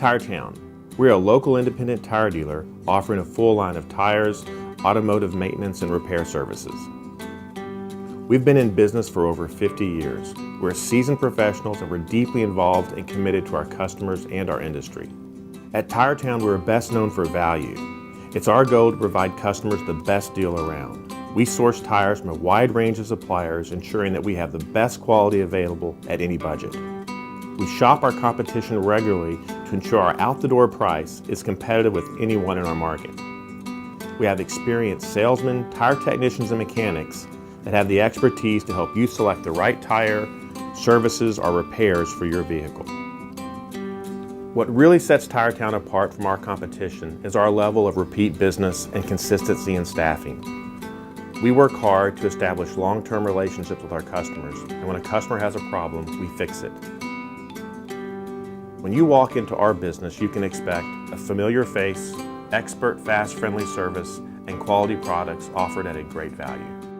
Tire Town. We're a local independent tire dealer offering a full line of tires, automotive maintenance, and repair services. We've been in business for over 50 years. We're seasoned professionals and we're deeply involved and committed to our customers and our industry. At Tire Town, we're best known for value. It's our goal to provide customers the best deal around. We source tires from a wide range of suppliers, ensuring that we have the best quality available at any budget. We shop our competition regularly to ensure our out-the-door price is competitive with anyone in our market. We have experienced salesmen, tire technicians, and mechanics that have the expertise to help you select the right tire, services, or repairs for your vehicle. What really sets Tire Town apart from our competition is our level of repeat business and consistency in staffing. We work hard to establish long-term relationships with our customers, and when a customer has a problem, we fix it. When you walk into our business, you can expect a familiar face, expert, fast, friendly service, and quality products offered at a great value.